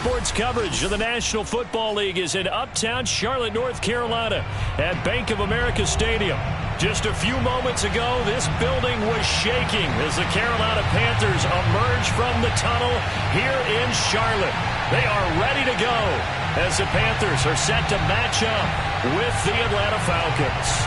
sports coverage of the National Football League is in uptown Charlotte, North Carolina at Bank of America Stadium. Just a few moments ago, this building was shaking as the Carolina Panthers emerge from the tunnel here in Charlotte. They are ready to go as the Panthers are set to match up with the Atlanta Falcons.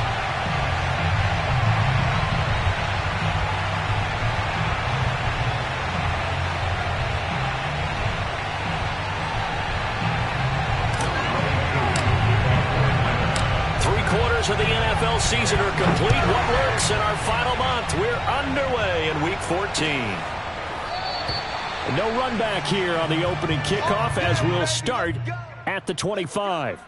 Of the NFL season are complete. What works in our final month? We're underway in Week 14. No run back here on the opening kickoff as we'll start at the 25.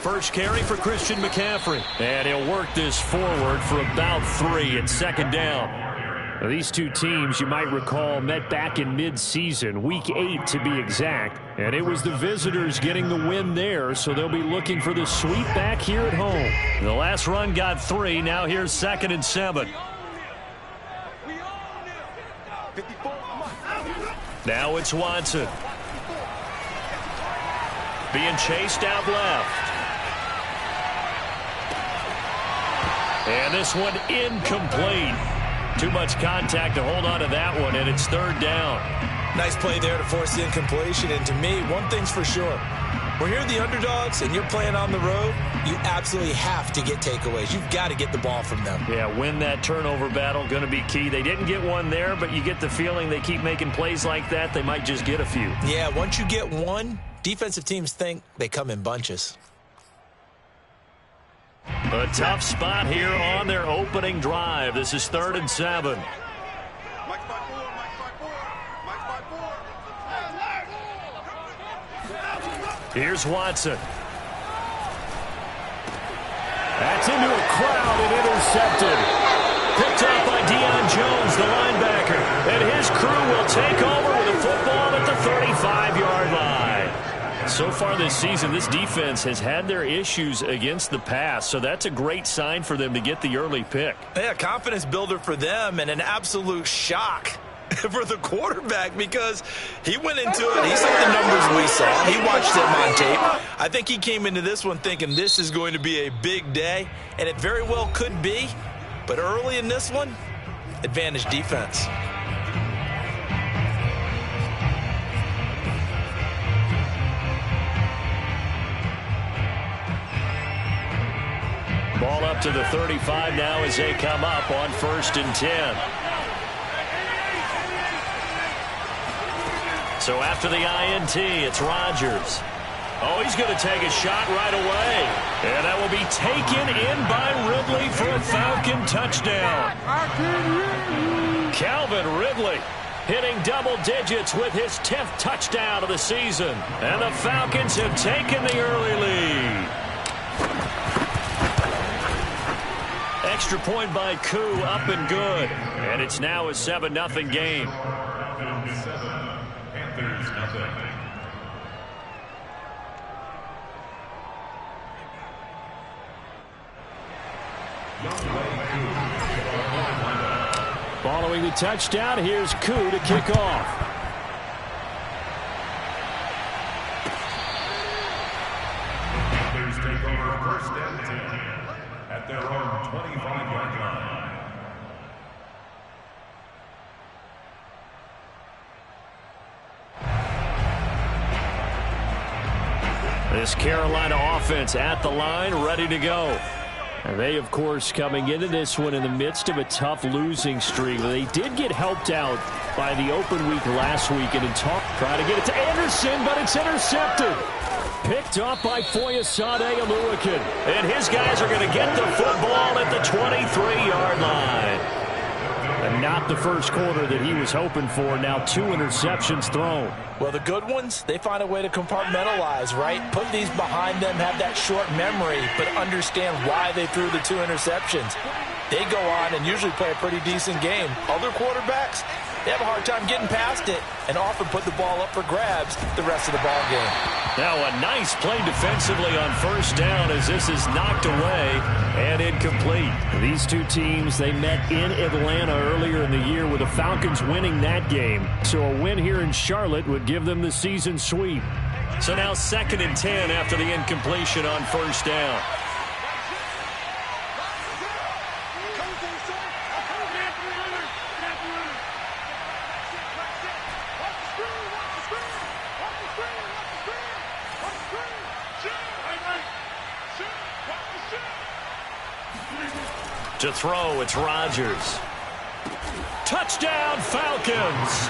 First carry for Christian McCaffrey. And he'll work this forward for about 3 at second down. Now, these two teams, you might recall, met back in mid-season, Week 8 to be exact. And it was the visitors getting the win there, so they'll be looking for the sweep back here at home. The last run got 3. Now here's 2nd and 7. Now it's Watson. Being chased out left. And this one incomplete. Too much contact to hold on to that one, and it's 3rd down. Nice play there to force the incompletion. And to me, one thing's for sure. When you're the underdogs and you're playing on the road, you absolutely have to get takeaways. You've got to get the ball from them. Yeah, win that turnover battle, going to be key. They didn't get one there, but you get the feeling they keep making plays like that, they might just get a few. Yeah, once you get one, defensive teams think they come in bunches. A tough spot here on their opening drive. This is 3rd and 7. Here's Watson. That's into a crowd and intercepted. Picked up by Deion Jones, the linebacker. And his crew will take over with a football at the 35-yard line. So far this season, this defense has had their issues against the pass, so that's a great sign for them to get the early pick. Yeah, confidence builder for them and an absolute shock for the quarterback because he went into it. He saw the numbers we saw. He watched them on tape. I think he came into this one thinking this is going to be a big day, and it very well could be. But early in this one, advantage defense. Ball up to the 35 now as they come up on 1st and 10. So after the INT, it's Rodgers. Oh, he's going to take a shot right away. And that will be taken in by Ridley for a Falcon touchdown. Calvin Ridley hitting double digits with his 10th touchdown of the season. And the Falcons have taken the early lead. Extra point by Koo, up and good. And it's now a 7-0 game. Panthers nothing. Following the touchdown, here's Koo to kick off. Panthers take over 1st and 10 at their own 25-yard line. This Carolina offense at the line, ready to go. And they, of course, coming into this one in the midst of a tough losing streak. They did get helped out by the open week last week and in talk, trying to get it to Anderson, but it's intercepted. Picked off by Foyesade Aluakin. And his guys are going to get the football at the 23-yard line. And not the first quarter that he was hoping for. Now 2 interceptions thrown. Well, the good ones, they find a way to compartmentalize, right? Put these behind them, have that short memory, but understand why they threw the 2 interceptions. They go on and usually play a pretty decent game. Other quarterbacks, they have a hard time getting past it and often put the ball up for grabs the rest of the ball game. Now a nice play defensively on first down as this is knocked away and incomplete. These two teams, they met in Atlanta earlier in the year with the Falcons winning that game. So a win here in Charlotte would give them the season sweep. So now 2nd and 10 after the incompletion on first down. To throw, it's Rodgers. Touchdown, Falcons!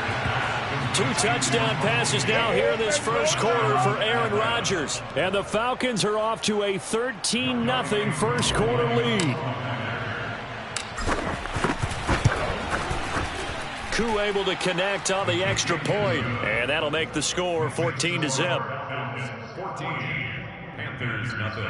2 touchdown passes now here in this first quarter for Aaron Rodgers. And the Falcons are off to a 13-0 first quarter lead. Koo able to connect on the extra point, and that'll make the score 14-0. 14, Panthers nothing.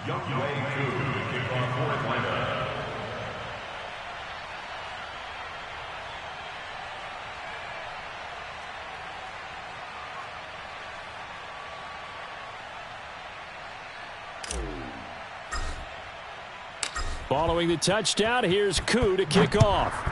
Young Wei Koo to kick off for Atlanta. Following the touchdown, here's Koo to kick off.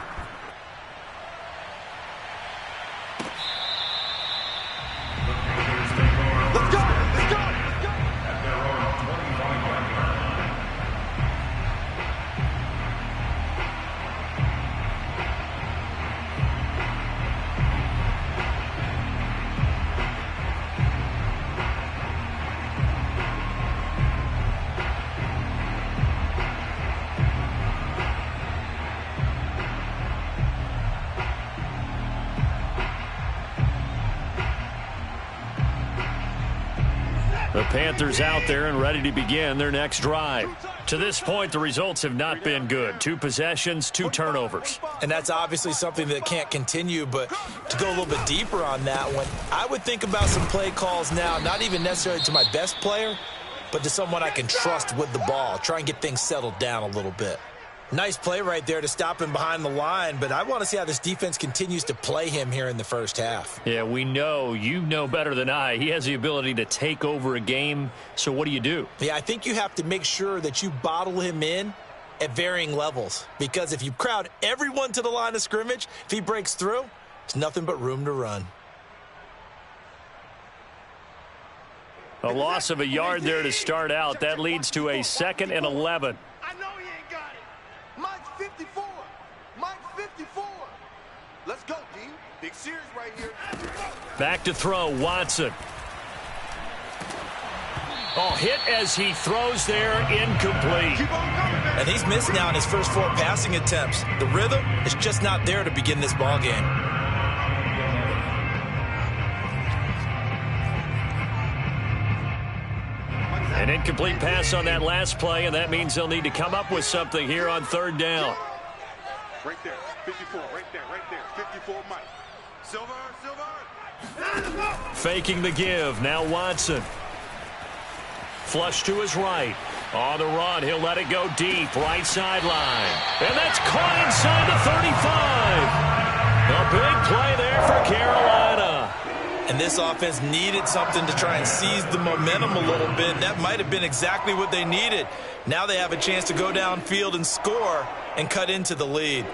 The Panthers out there and ready to begin their next drive. To this point, the results have not been good. 2 possessions, 2 turnovers. And that's obviously something that can't continue, but to go a little bit deeper on that one, I would think about some play calls now, not even necessarily to my best player, but to someone I can trust with the ball. Try and get things settled down a little bit. Nice play right there to stop him behind the line, but I want to see how this defense continues to play him here in the first half. Yeah, we know, you know better than I, he has the ability to take over a game, so what do you do? Yeah, I think you have to make sure that you bottle him in at varying levels, because if you crowd everyone to the line of scrimmage, if he breaks through, there's nothing but room to run. A loss of a yard there to start out. That leads to a 2nd and 11. I know he ain't got it. Mike's 54. Mike's 54. Let's go, D. Big series right here. Back to throw, Watson. Oh, hit as he throws there, incomplete. Keep on coming, man. And he's missed now in his first 4 passing attempts. The rhythm is just not there to begin this ball game. An incomplete pass on that last play, and that means they'll need to come up with something here on 3rd down. Right there, 54, right there, 54, Mike. Silver. Faking the give, now Watson. Flush to his right. On the run, he'll let it go deep, right sideline. And that's caught inside the 35. A big play there for Carolina. And this offense needed something to try and seize the momentum a little bit. That might have been exactly what they needed. Now they have a chance to go downfield and score and cut into the lead.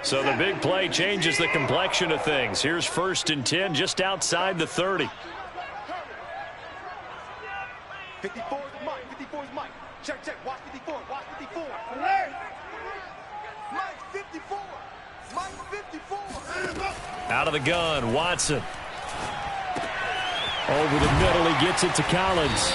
So the big play changes the complexion of things. Here's 1st and 10 just outside the 30. 54 is Mike. 54 is Mike. Check. Watch 54. Watch 54. Mike 54. Mike 54. Out of the gun, Watson. Over the middle, he gets it to Collins.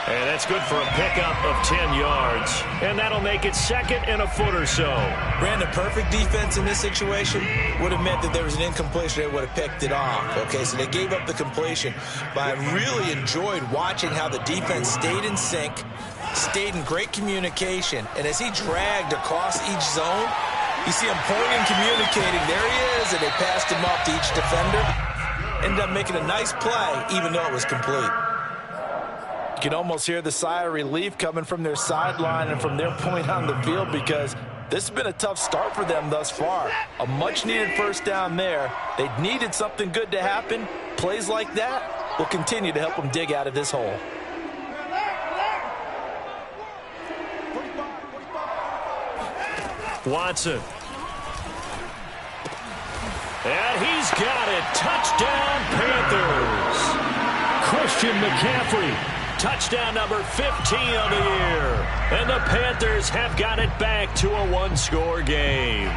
And that's good for a pickup of 10 yards. And that'll make it second and a foot or so. Brandon, perfect defense in this situation would have meant that there was an incompletion. They would have picked it off. Okay, so they gave up the completion. But I really enjoyed watching how the defense stayed in sync, stayed in great communication. And as he dragged across each zone, you see him pointing, communicating. There he is, and they passed him off to each defender. Ended up making a nice play, even though it was complete. You can almost hear the sigh of relief coming from their sideline and from their point on the field, because this has been a tough start for them thus far. A much-needed first down there. They needed something good to happen. Plays like that will continue to help them dig out of this hole. Watson. And he's got it. Touchdown, Panthers. Christian McCaffrey. Touchdown number 15 of the year. And the Panthers have got it back to a one-score game.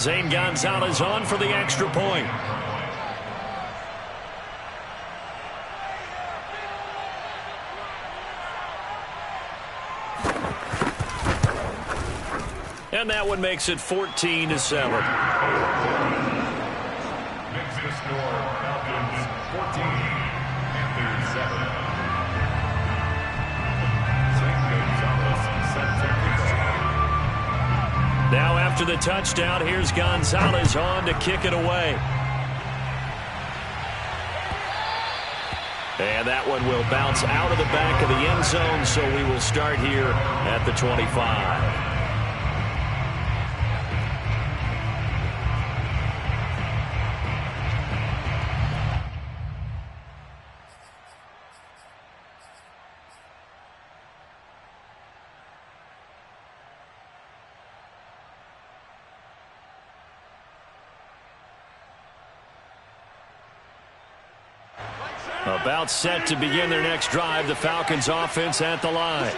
Zane Gonzalez on for the extra point. And that one makes it 14-7. Next to score, Falcons 14, Panthers 7. Now after the touchdown, here's Gonzalez on to kick it away. And that one will bounce out of the back of the end zone, so we will start here at the 25. About set to begin their next drive, the Falcons offense at the line.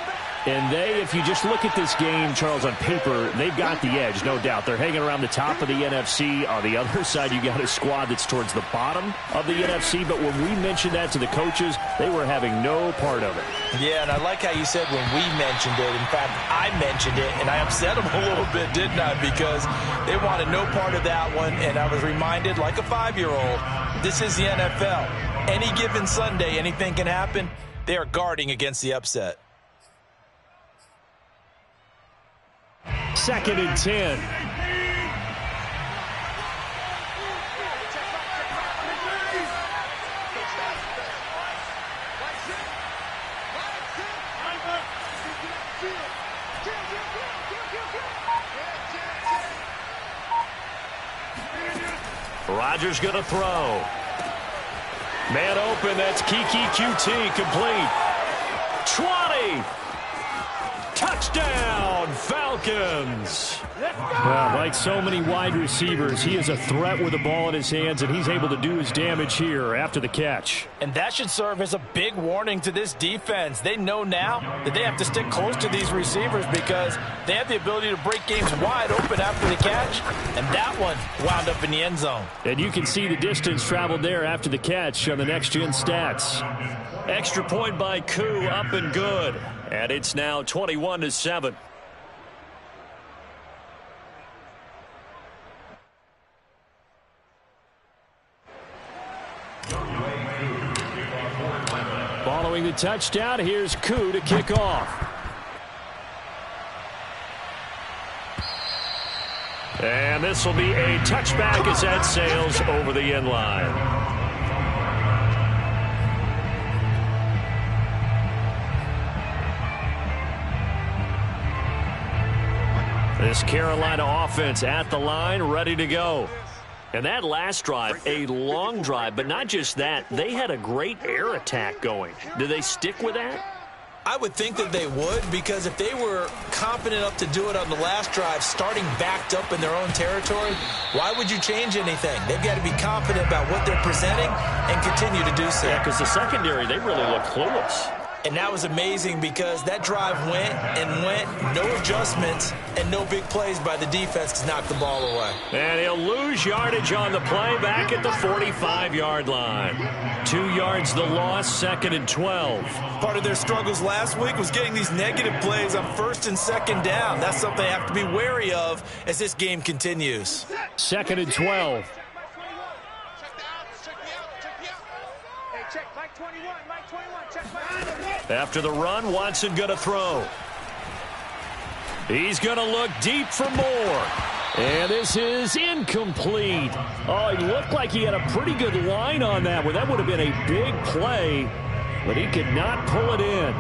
And they, if you just look at this game, Charles, on paper, they've got the edge, no doubt. They're hanging around the top of the NFC. On the other side, you got a squad that's towards the bottom of the NFC. But when we mentioned that to the coaches, they were having no part of it. Yeah, and I like how you said when we mentioned it. In fact, I mentioned it, and I upset them a little bit, didn't I? Because they wanted no part of that one, and I was reminded, like a 5-year-old, this is the NFL. Any given Sunday, anything can happen. They are guarding against the upset. 2nd and 10. Rodgers going to throw. Man open, that's Kiki QT, complete. 20. Touchdown, Falcons. Well, like so many wide receivers, he is a threat with the ball in his hands, and he's able to do his damage here after the catch. And that should serve as a big warning to this defense. They know now that they have to stick close to these receivers because they have the ability to break games wide open after the catch, and that one wound up in the end zone. And you can see the distance traveled there after the catch on the next-gen stats. Extra point by Koo, up and good. And it's now 21-7. Following the touchdown, here's Koo to kick off. And this will be a touchback as that sails over the end line. This Carolina offense at the line, ready to go. And that last drive, a long drive, but not just that. They had a great air attack going. Do they stick with that? I would think that they would, because if they were confident enough to do it on the last drive, starting backed up in their own territory, why would you change anything? They've got to be confident about what they're presenting and continue to do so. Yeah, because the secondary, they really look clueless. And that was amazing because that drive went and went, no adjustments, and no big plays by the defense to knock the ball away. And he'll lose yardage on the play back at the 45-yard line. 2 yards the loss, 2nd and 12. Part of their struggles last week was getting these negative plays on 1st and 2nd down. That's something they have to be wary of as this game continues. 2nd and 12. After the run, Watson going to throw. He's going to look deep for more. And this is incomplete. Oh, he looked like he had a pretty good line on that one. That would have been a big play, but he could not pull it in.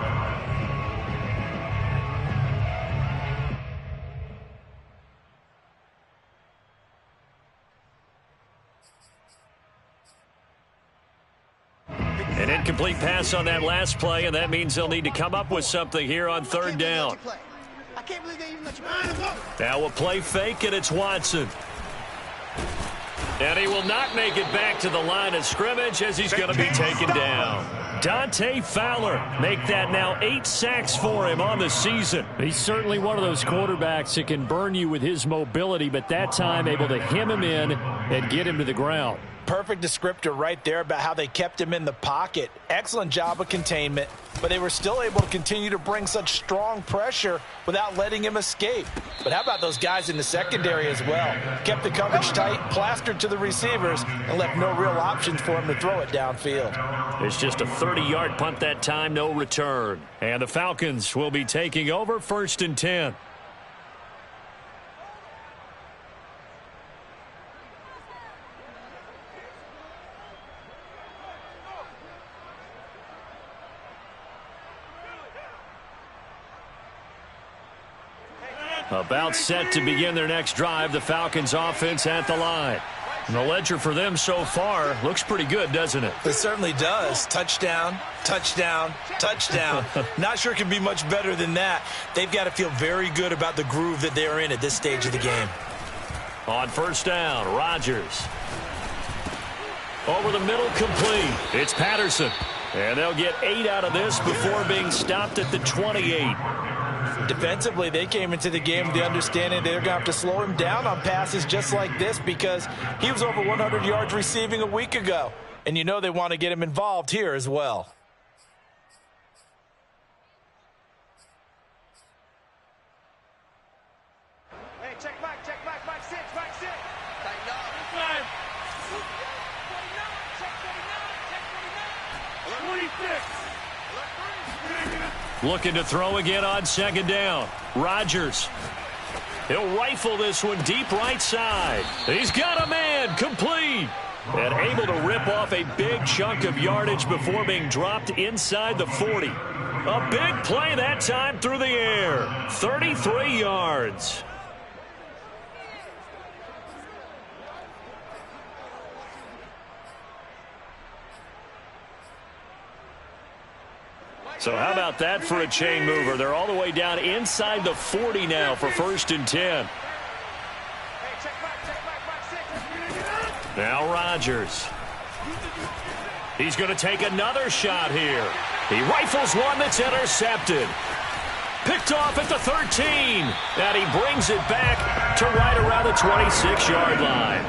An incomplete pass on that last play, and that means they'll need to come up with something here on 3rd down. Now a play fake, and it's Watson. And he will not make it back to the line of scrimmage as he's going to be taken down. Dante Fowler make that now 8 sacks for him on the season. He's certainly one of those quarterbacks that can burn you with his mobility, but that time able to hem him in and get him to the ground. Perfect descriptor right there about how they kept him in the pocket. Excellent job of containment, but they were still able to continue to bring such strong pressure without letting him escape. But how about those guys in the secondary as well? Kept the coverage tight, plastered to the receivers, and left no real options for him to throw it downfield. It's just a 30-yard punt that time, no return. And the Falcons will be taking over 1st and 10. About set to begin their next drive, the Falcons offense at the line. And the ledger for them so far looks pretty good, doesn't it? It certainly does. Touchdown, touchdown, touchdown. Not sure it can be much better than that. They've got to feel very good about the groove that they're in at this stage of the game. On 1st down, Rodgers. Over the middle, complete. It's Patterson. And they'll get 8 out of this before being stopped at the 28. Defensively, they came into the game with the understanding they're going to have to slow him down on passes just like this because he was over 100 yards receiving a week ago. And you know they want to get him involved here as well. Hey, check back, 6, back 6. Looking to throw again on 2nd down. Rodgers. He'll rifle this one deep right side. He's got a man, complete. And able to rip off a big chunk of yardage before being dropped inside the 40. A big play that time through the air. 33 yards. So how about that for a chain mover? They're all the way down inside the 40 now for 1st and 10. Now Rodgers. He's going to take another shot here. He rifles one that's intercepted. Picked off at the 13. And he brings it back to right around the 26-yard line.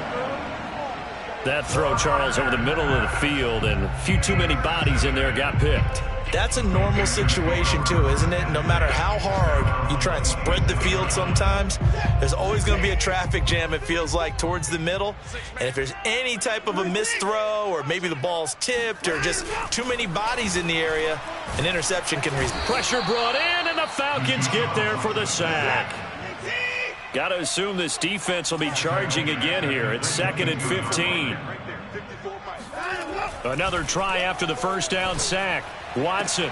That throw, Charles, over the middle of the field, and a few too many bodies in there got picked. That's a normal situation, too, isn't it? No matter how hard you try and spread the field sometimes, there's always going to be a traffic jam, it feels like, towards the middle. And if there's any type of a missed throw or maybe the ball's tipped or just too many bodies in the area, an interception can result. Pressure brought in, and the Falcons get there for the sack. Got to assume this defense will be charging again here. It's 2nd and 15. Another try after the 1st down sack. Watson.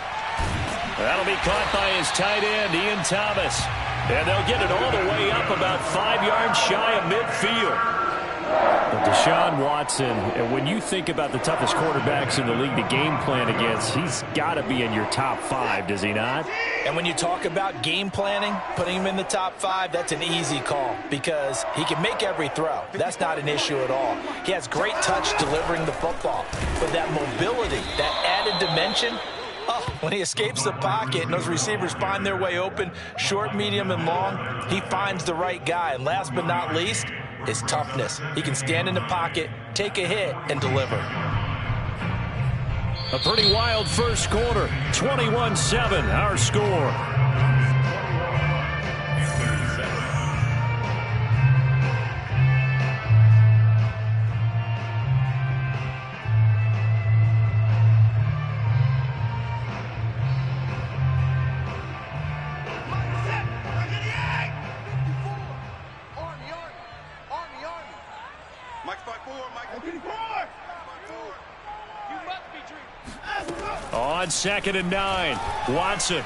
That'll be caught by his tight end, Ian Thomas. And they'll get it all the way up about 5 yards shy of midfield. Well, Deshaun Watson, and when you think about the toughest quarterbacks in the league to game plan against, he's got to be in your top 5, does he not? And when you talk about game planning, putting him in the top 5, that's an easy call because he can make every throw. That's not an issue at all. He has great touch delivering the football. But that mobility, that added dimension, when he escapes the pocket and those receivers find their way open, short, medium, and long, he finds the right guy. And last but not least, his toughness. He can stand in the pocket, take a hit, and deliver. A pretty wild first quarter. 21-7, our score. On 2nd and 9, Watson.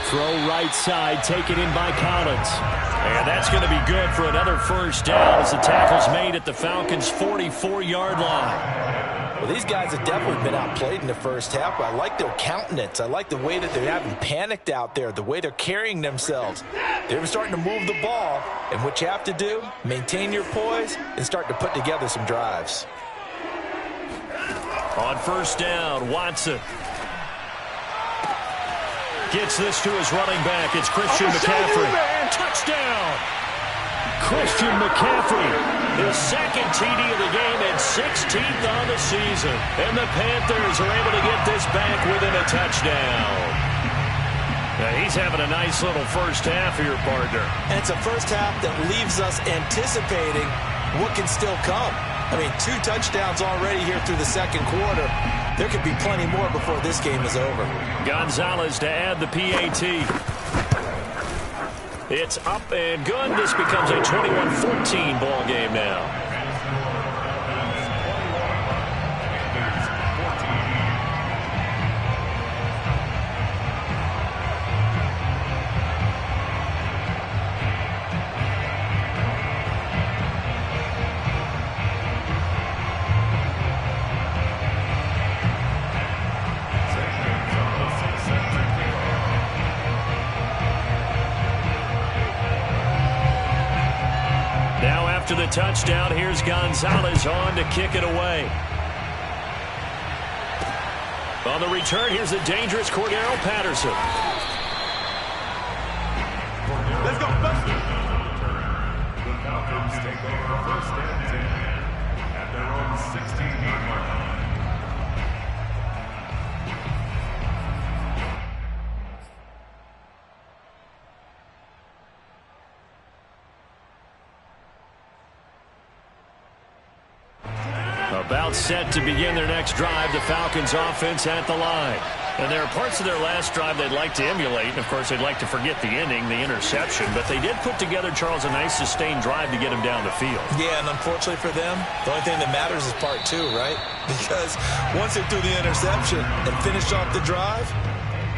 Throw right side, taken in by Collins. And that's going to be good for another first down as the tackle's made at the Falcons' 44-yard line. Well, these guys have definitely been outplayed in the first half, but I like their countenance. I like the way that they're having panicked out there, the way they're carrying themselves. They're starting to move the ball, and what you have to do, maintain your poise and start to put together some drives. On first down, Watson gets this to his running back. It's Christian McCaffrey. Touchdown! Christian McCaffrey, his second TD of the game and 16th on the season. And the Panthers are able to get this back within a touchdown. Now, he's having a nice little first half here, partner. And it's a first half that leaves us anticipating what can still come. I mean, 2 touchdowns already here through the second quarter. There could be plenty more before this game is over. Gonzalez to add the PAT. It's up and good. This becomes a 21-14 ball game now. To the touchdown, here's Gonzalez on to kick it away. On the return, here's the dangerous Cordero Patterson. Let's go. The Falcons take over first and 10 at their own 16-yard line. About set to begin their next drive, the Falcons offense at the line. And there are parts of their last drive they'd like to emulate. And, of course, they'd like to forget the ending, the interception. But they did put together, Charles, a nice sustained drive to get him down the field. Yeah, and unfortunately for them, the only thing that matters is part 2, right? Because once they threw the interception and finished off the drive,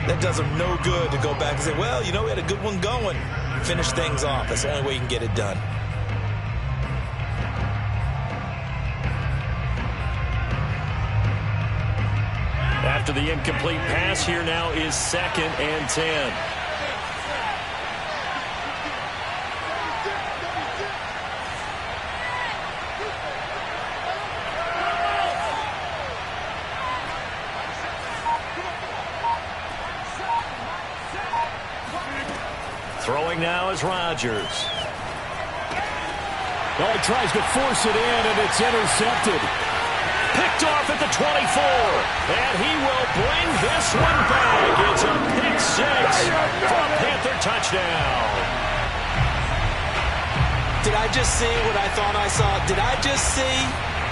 that does them no good to go back and say, well, you know, we had a good one going. Finish things off. That's the only way you can get it done. After the incomplete pass, here now is 2nd and 10. Throwing now is Rodgers. Oh, he tries to force it in, and it's intercepted. Picked off at the 24, and he will bring this one back. It's a pick 6 for a Panther touchdown. Did I just see what I thought I saw? Did I just see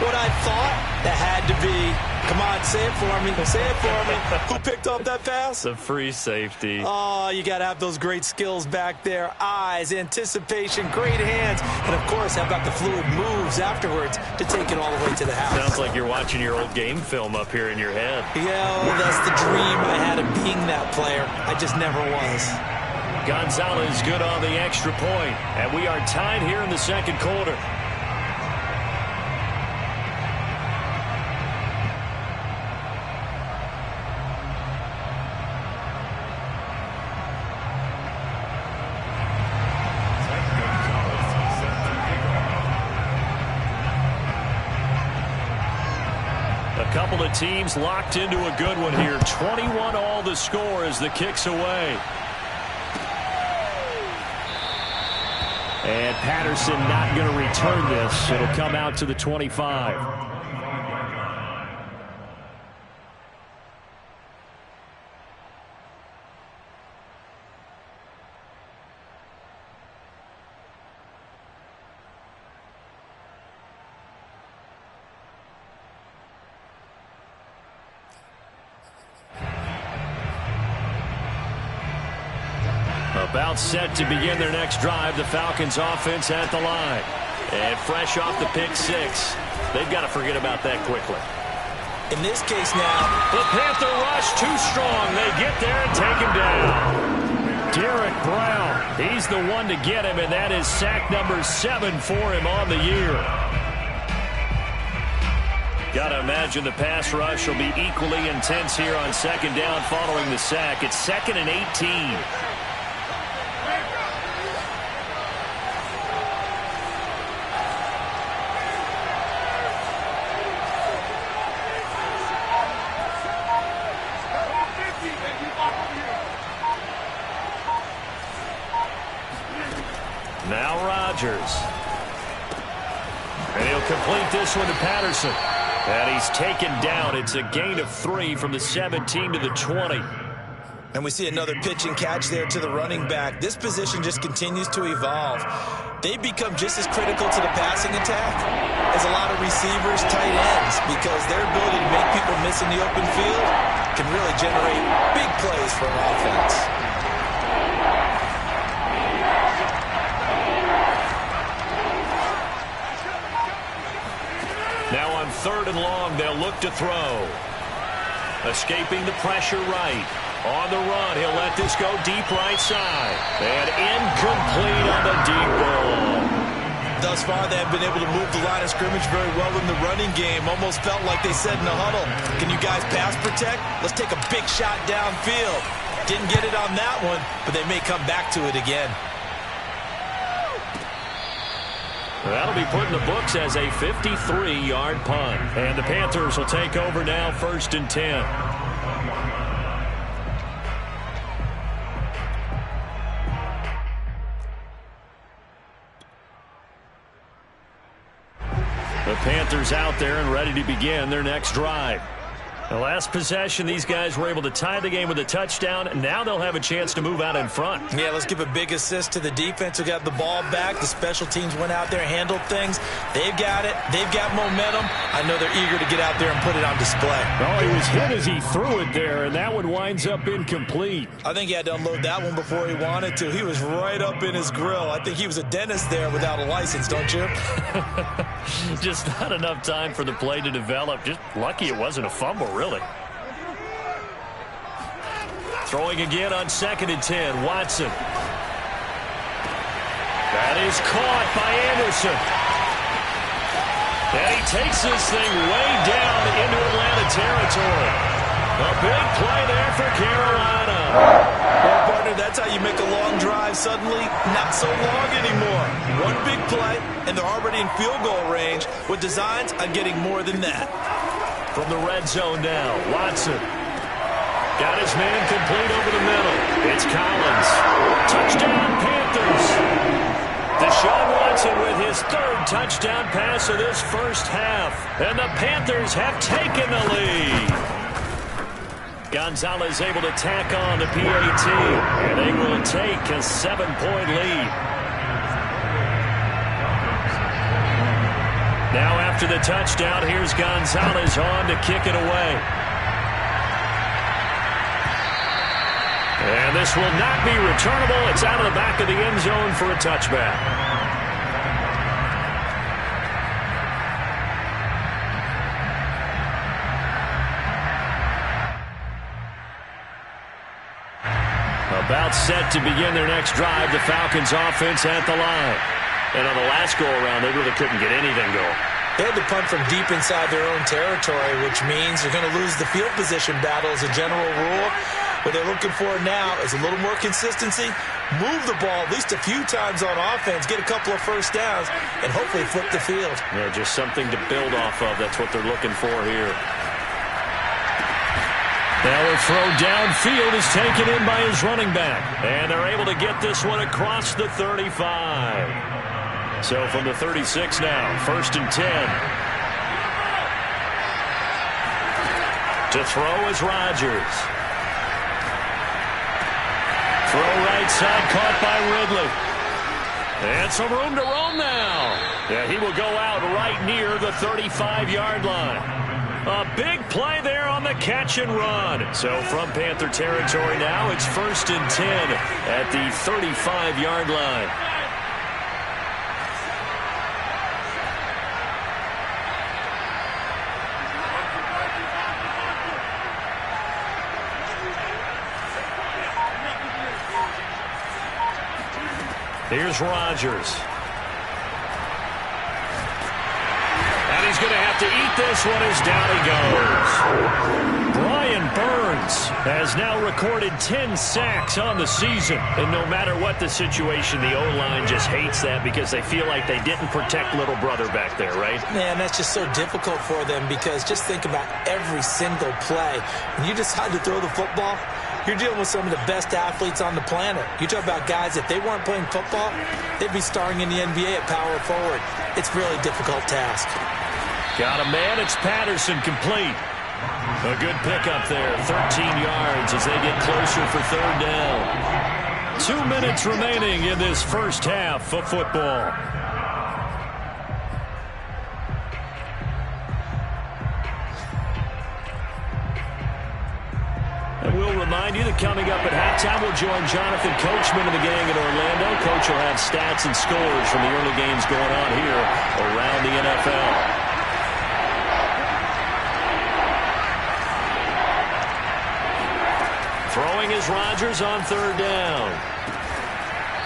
what I thought? That had to be. Come on, say it for me. Say it for me. Who picked up that pass? The free safety. Oh, you got to have those great skills back there. Eyes, anticipation, great hands. And, of course, how about the fluid moves afterwards to take it all the way to the house? Sounds like you're watching your old game film up here in your head. Yeah, well, that's the dream I had of being that player. I just never was. Gonzalez good on the extra point. And we are tied here in the second quarter. the team's locked into a good one here. 21 all the score as the kick's away. And Patterson not going to return this. It'll come out to the 25. About set to begin their next drive. The Falcons offense at the line. And fresh off the pick six. They've got to forget about that quickly. In this case now, the Panther rush too strong. They get there and take him down. Derek Brown. He's the one to get him, and that is sack number 7 for him on the year. Got to imagine the pass rush will be equally intense here on second down following the sack. It's 2nd and 18. Now Rodgers. And he'll complete this one to Patterson. And he's taken down. It's a gain of 3 from the 17 to the 20. And we see another pitch and catch there to the running back. This position just continues to evolve. They've become just as critical to the passing attack as a lot of receivers, tight ends, because their ability to make people miss in the open field can really generate big plays for an offense. Now on 3rd and long, they'll look to throw. Escaping the pressure right. On the run, he'll let this go deep right side. And incomplete on the deep ball. Thus far, they have been able to move the line of scrimmage very well in the running game. Almost felt like they said in the huddle, can you guys pass protect? Let's take a big shot downfield. Didn't get it on that one, but they may come back to it again. That'll be put in the books as a 53-yard punt. And the Panthers will take over now, 1st and 10. The Panthers out there and ready to begin their next drive. The last possession, these guys were able to tie the game with a touchdown. Now they'll have a chance to move out in front. Yeah, let's give a big assist to the defense who got the ball back. The special teams went out there, handled things. They've got it. They've got momentum. I know they're eager to get out there and put it on display. Oh, he was hit as he threw it there, and that one winds up incomplete. I think he had to unload that one before he wanted to. He was right up in his grill. I think he was a dentist there without a license, don't you? Just not enough time for the play to develop. Just lucky it wasn't a fumble, really. Throwing again on 2nd and 10. Watson. That is caught by Anderson. And he takes this thing way down into Atlanta territory. A big play there for Carolina. Well, partner, that's how you make a long drive suddenly not so long anymore. One big play, and they're already in field goal range with designs on getting more than that. From the red zone now, Watson. Got his man complete over the middle. It's Collins. Touchdown, Panthers. Deshaun Watson with his 3rd touchdown pass of this first half. And the Panthers have taken the lead. Gonzalez able to tack on the PAT. And they will take a 7-point lead. Now after the touchdown, here's Gonzalez on to kick it away. And this will not be returnable. It's out of the back of the end zone for a touchback. About set to begin their next drive, the Falcons offense at the line. And on the last go-around, they really couldn't get anything going. They had to punt from deep inside their own territory, which means they're going to lose the field position battle as a general rule. What they're looking for now is a little more consistency, move the ball at least a few times on offense, get a couple of first downs, and hopefully flip the field. Yeah, just something to build off of. That's what they're looking for here. Now a throw downfield is taken in by his running back. And they're able to get this one across the 35. So from the 36 now, 1st and 10. To throw is Rodgers. Throw right side, caught by Ridley. And some room to roam now. Yeah, he will go out right near the 35-yard line. A big play there on the catch and run. So from Panther territory now, it's 1st and 10 at the 35-yard line. Here's Rodgers. And he's going to have to eat this one as down he goes. Brian Burns has now recorded 10 sacks on the season. And no matter what the situation, the O-line just hates that because they feel like they didn't protect little brother back there, right? Man, that's just so difficult for them because just think about every single play. When you decide to throw the football, you're dealing with some of the best athletes on the planet. You talk about guys, if they weren't playing football, they'd be starring in the NBA at power forward. It's a really difficult task. Got a man. It's Patterson complete. A good pickup there. 13 yards as they get closer for 3rd down. 2 minutes remaining in this first half of football. And we'll remind you that coming up at halftime, we'll join Jonathan Coachman and the gang in Orlando. Coach will have stats and scores from the early games going on here around the NFL. Throwing is Rodgers on 3rd down.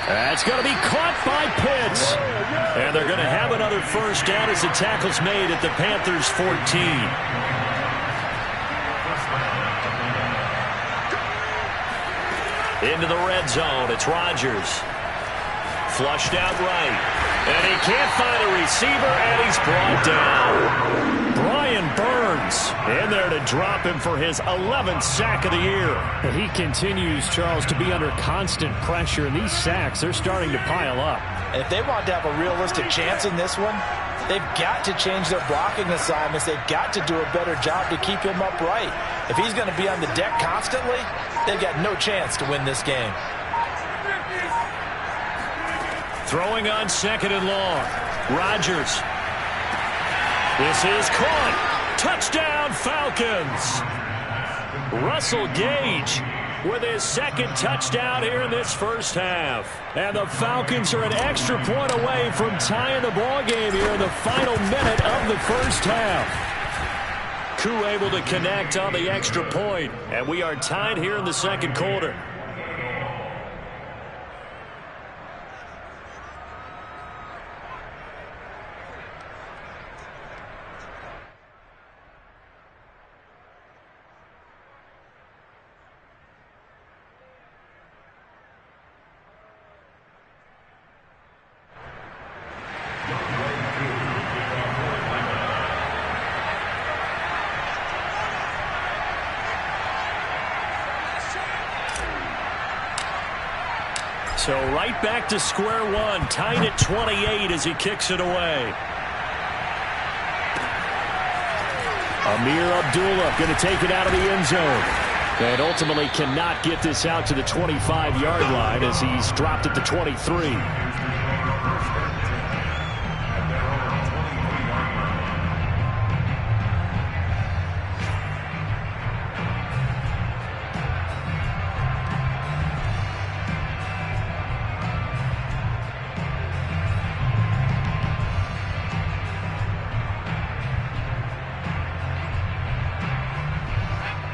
That's going to be caught by Pitts. And they're going to have another first down as the tackle's made at the Panthers' 14. Into the red zone. It's Rodgers. Flushed out right. And he can't find a receiver, and he's brought down. Brian Burns in there to drop him for his 11th sack of the year. And he continues, Charles, to be under constant pressure. And these sacks, they're starting to pile up. And if they want to have a realistic chance in this one, they've got to change their blocking assignments. They've got to do a better job to keep him upright. If he's going to be on the deck constantly, they've got no chance to win this game. Throwing on 2nd and long. Rodgers. This is caught. Touchdown, Falcons. Russell Gage with his 2nd touchdown here in this first half. And the Falcons are an extra point away from tying the ball game here in the final minute of the first half. Koo able to connect on the extra point, and we are tied here in the 2nd quarter. So right back to square one, tied at 28 as he kicks it away. Amir Abdullah going to take it out of the end zone. And ultimately cannot get this out to the 25-yard line as he's dropped at the 23.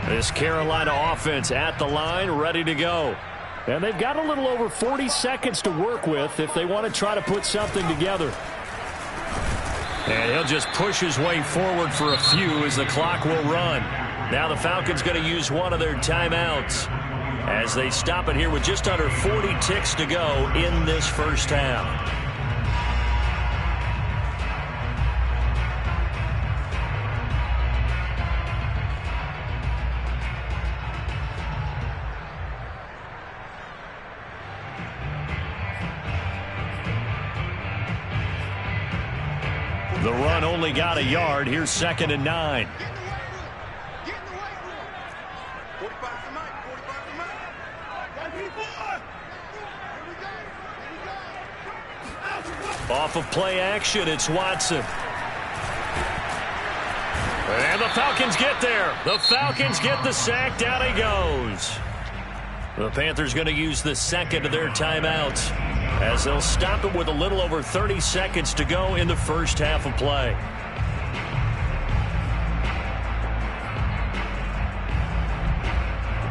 This Carolina offense at the line, ready to go. And they've got a little over 40 seconds to work with if they want to try to put something together. And he'll just push his way forward for a few as the clock will run. Now the Falcons going to use one of their timeouts as they stop it here with just under 40 ticks to go in this first half. The run only got a yard. Here's 2nd and 9. Get in the weight room. 45 for Mike. 45 for Mike. Here we go. Off of play action, it's Watson. And the Falcons get there. The Falcons get the sack. Down he goes. The Panthers going to use the second of their timeouts as they'll stop it with a little over 30 seconds to go in the first half of play.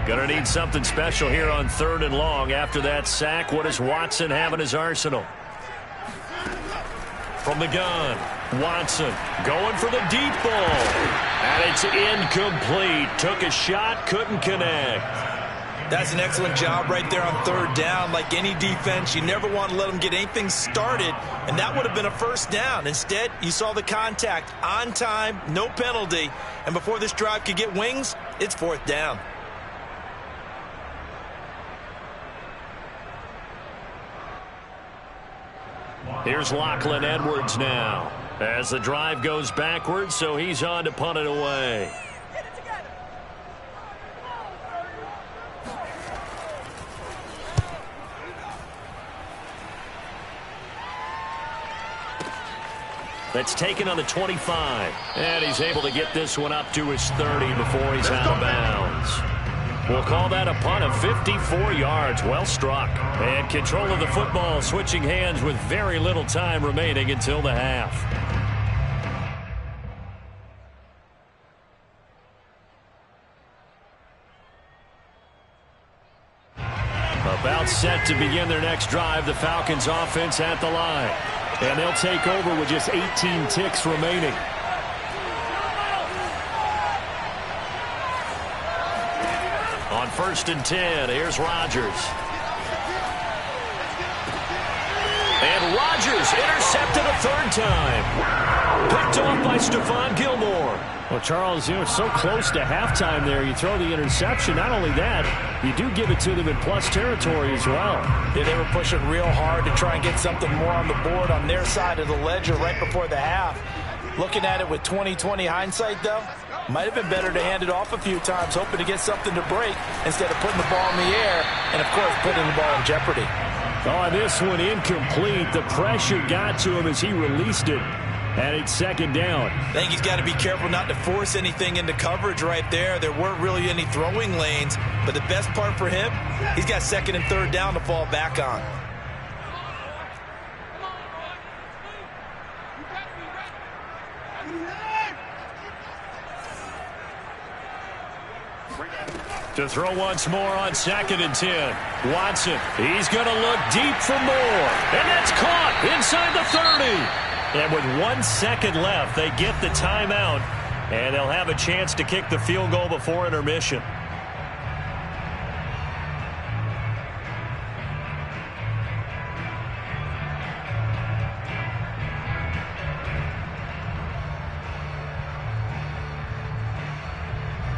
Going to need something special here on 3rd and long. After that sack, what does Watson have in his arsenal? From the gun, Watson going for the deep ball. And it's incomplete. Took a shot, couldn't connect. That's an excellent job right there on 3rd down. Like any defense, you never want to let them get anything started, and that would have been a first down. Instead, you saw the contact on time, no penalty, and before this drive could get wings, it's 4th down. Here's Lachlan Edwards now as the drive goes backwards, so he's on to punt it away. That's taken on the 25. And he's able to get this one up to his 30 before he's out of bounds. We'll call that a punt of 54 yards. Well struck. And control of the football switching hands with very little time remaining until the half. About set to begin their next drive. The Falcons offense at the line. And they'll take over with just 18 ticks remaining. On 1st and 10, here's Rodgers. And Rodgers intercepted a 3rd time. Picked off by Stephon Gilmore. Well, Charles, it's so close to halftime there. You throw the interception. Not only that, you do give it to them in plus territory as well. Yeah, they were pushing real hard to try and get something more on the board on their side of the ledger right before the half. Looking at it with 20/20 hindsight, though, might have been better to hand it off a few times, hoping to get something to break instead of putting the ball in the air and, of course, putting the ball in jeopardy. Oh, this one incomplete. The pressure got to him as he released it. And it's 2nd down. I think he's got to be careful not to force anything into coverage right there. There weren't really any throwing lanes, but the best part for him, he's got 2nd and 3rd down to fall back on. To throw once more on 2nd and 10. Watson, he's going to look deep for more. And that's caught inside the 30. And with 1 second left, they get the timeout, and they'll have a chance to kick the field goal before intermission.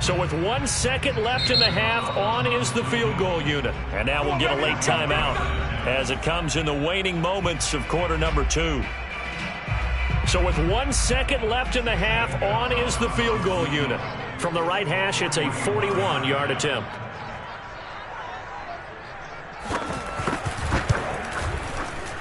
So with 1 second left in the half, on is the field goal unit. And now we'll get a late timeout as it comes in the waning moments of quarter number 2. So with 1 second left in the half, on is the field goal unit. From the right hash, it's a 41-yard attempt.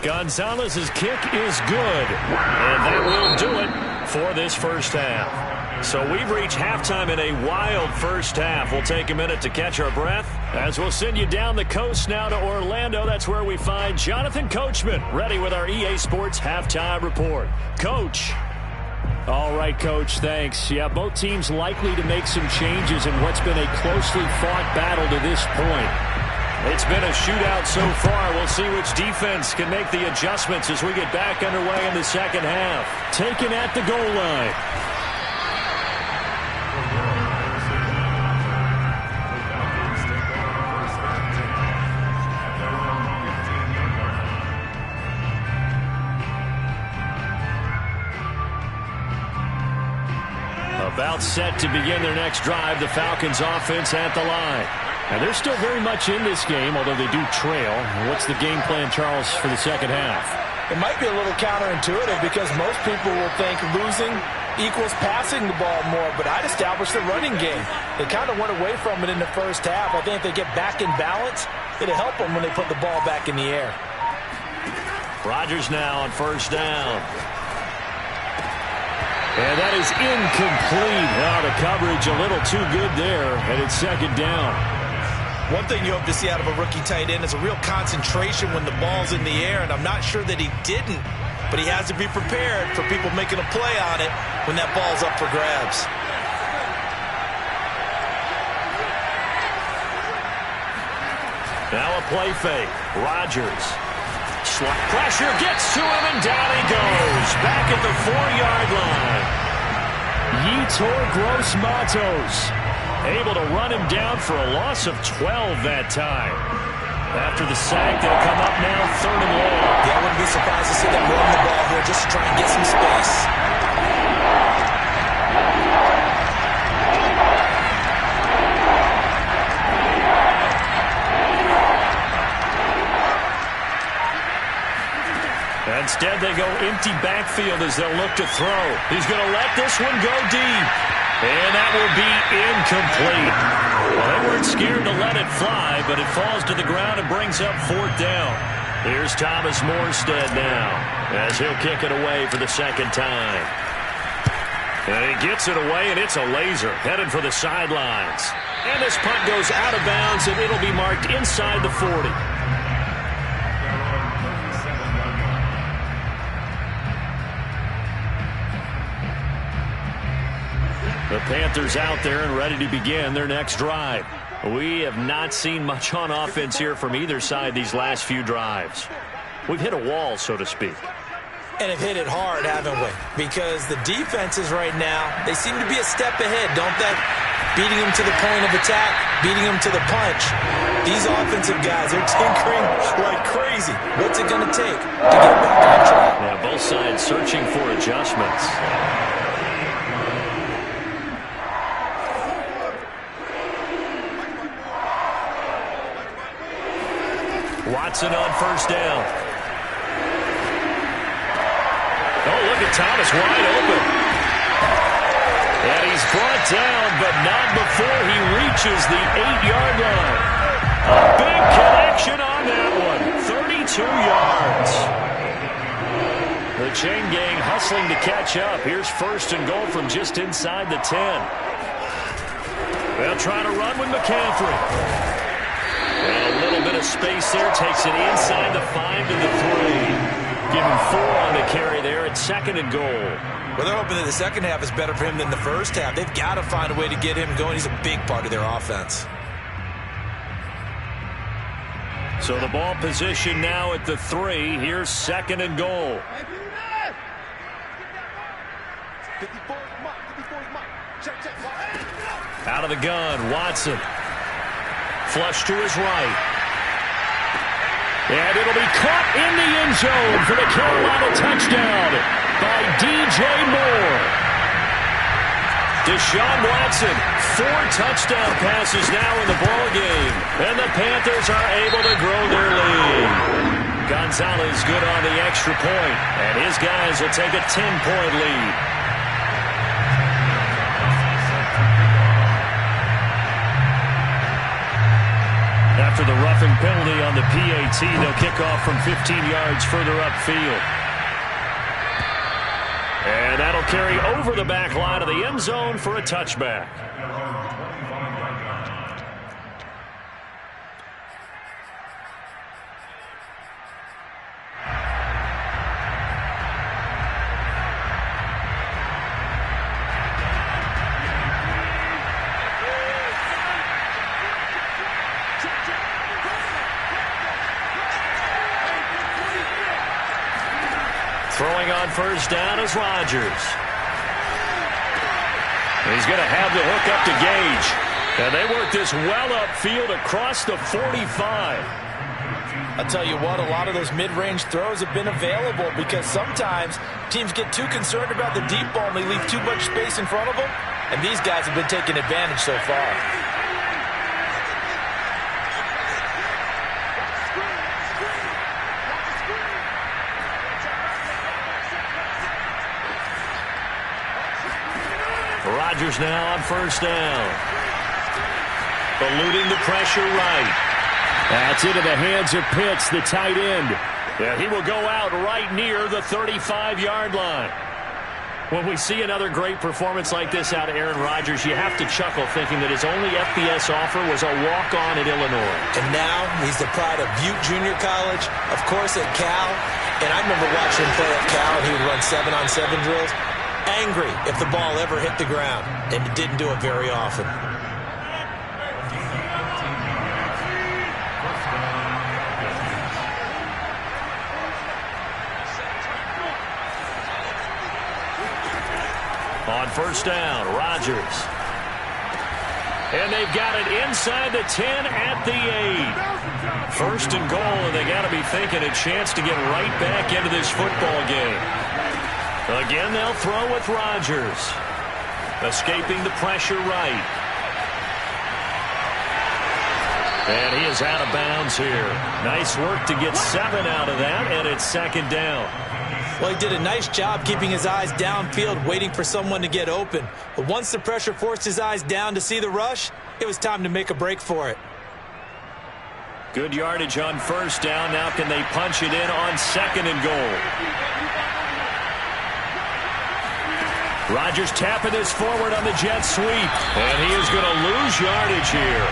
Gonzalez's kick is good. And that will do it for this first half. So we've reached halftime in a wild first half. We'll take a minute to catch our breath as we'll send you down the coast now to Orlando. That's where we find Jonathan Coachman ready with our EA Sports Halftime Report. Coach. All right, Coach, thanks. Yeah, both teams likely to make some changes in what's been a closely fought battle to this point. It's been a shootout so far. We'll see which defense can make the adjustments as we get back underway in the second half. Taken at the goal line. About set to begin their next drive, the Falcons offense at the line. And they're still very much in this game, although they do trail. What's the game plan, Charles, for the second half? It might be a little counterintuitive because most people will think losing equals passing the ball more, but I'd establish the running game. They kind of went away from it in the first half. I think if they get back in balance, it'll help them when they put the ball back in the air. Rodgers now on first down. And that is incomplete. Oh, the coverage a little too good there, and it's second down. One thing you hope to see out of a rookie tight end is a real concentration when the ball's in the air, and I'm not sure that he didn't, but he has to be prepared for people making a play on it when that ball's up for grabs. Now a play fake. Rodgers. Slot pressure gets to him, and down he goes. Back at the 4-yard line. Yetur Gross-Matos able to run him down for a loss of 12 that time. After the sack, they'll come up now 3rd and long. Yeah, I wouldn't be surprised to see them run the ball here just to try and get some space. Instead, they go empty backfield as they'll look to throw. He's going to let this one go deep. And that will be incomplete. Well, they weren't scared to let it fly, but it falls to the ground and brings up 4th down. Here's Thomas Morstead now as he'll kick it away for the second time. And he gets it away, and it's a laser headed for the sidelines. And this punt goes out of bounds, and it'll be marked inside the 40. The Panthers out there and ready to begin their next drive. We have not seen much on offense here from either side these last few drives. We've hit a wall, so to speak. And have hit it hard, haven't we? Because the defenses right now, they seem to be a step ahead, don't they? Beating them to the point of attack, beating them to the punch. These offensive guys are tinkering like crazy. What's it going to take to get back on track? Yeah, both sides searching for adjustments. Watson on first down. Oh, look at Thomas wide open. And he's brought down, but not before he reaches the 8-yard line. A big connection on that one. 32 yards. The chain gang hustling to catch up. Here's 1st and goal from just inside the 10. They'll try to run with McCaffrey. And a little bit of space there. Takes it inside the 5 to the 3. Give him 4 on the carry there at 2nd and goal. Well, they're hoping that the second half is better for him than the first half. They've got to find a way to get him going. He's a big part of their offense. So the ball position now at the 3. Here's 2nd and goal. 54's Mike. 54's Mike. Check. Out of the gun, Watson. Flush to his right. And it'll be caught in the end zone for the Carolina touchdown by DJ Moore. Deshaun Watson, 4 touchdown passes now in the ballgame. And the Panthers are able to grow their lead. Gonzalez good on the extra point. And his guys will take a 10-point lead. After the roughing penalty on the PAT, they'll kick off from 15 yards further upfield. And that'll carry over the back line of the end zone for a touchback. Throwing on first down is Rodgers. He's going to have the hook up to Gage. And they work this well upfield across the 45. I'll tell you what, a lot of those mid-range throws have been available because sometimes teams get too concerned about the deep ball and they leave too much space in front of them. And these guys have been taking advantage so far. Rodgers now on first down. Eluding the pressure right. That's into the hands of Pitts, the tight end. Yeah, he will go out right near the 35-yard line. When we see another great performance like this out of Aaron Rodgers, you have to chuckle thinking that his only FBS offer was a walk-on at Illinois. And now he's the pride of Butte Junior College, of course at Cal. And I remember watching him play at Cal, and he would run 7-on-7 drills. Angry if the ball ever hit the ground, and it didn't do it very often. On first down, Rodgers. And they've got it inside the 10 at the 8. First and goal, and they got to be thinking a chance to get right back into this football game. Again, they'll throw with Rodgers. Escaping the pressure right. And he is out of bounds here. Nice work to get 7 out of that, and it's second down. Well, he did a nice job keeping his eyes downfield, waiting for someone to get open. But once the pressure forced his eyes down to see the rush, it was time to make a break for it. Good yardage on first down. Now can they punch it in on second and goal? Rodgers tapping this forward on the jet sweep. And he is going to lose yardage here.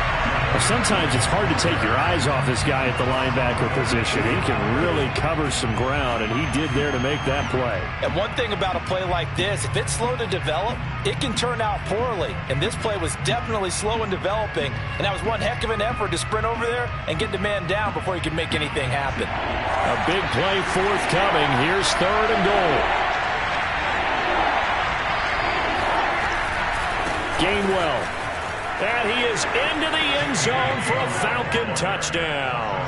Well, sometimes it's hard to take your eyes off this guy at the linebacker position. He can really cover some ground, and he did there to make that play. And one thing about a play like this, if it's slow to develop, it can turn out poorly. And this play was definitely slow in developing, and that was one heck of an effort to sprint over there and get the man down before he could make anything happen. A big play forthcoming. Here's third and goal. Gainwell. And he is into the end zone for a Falcon touchdown.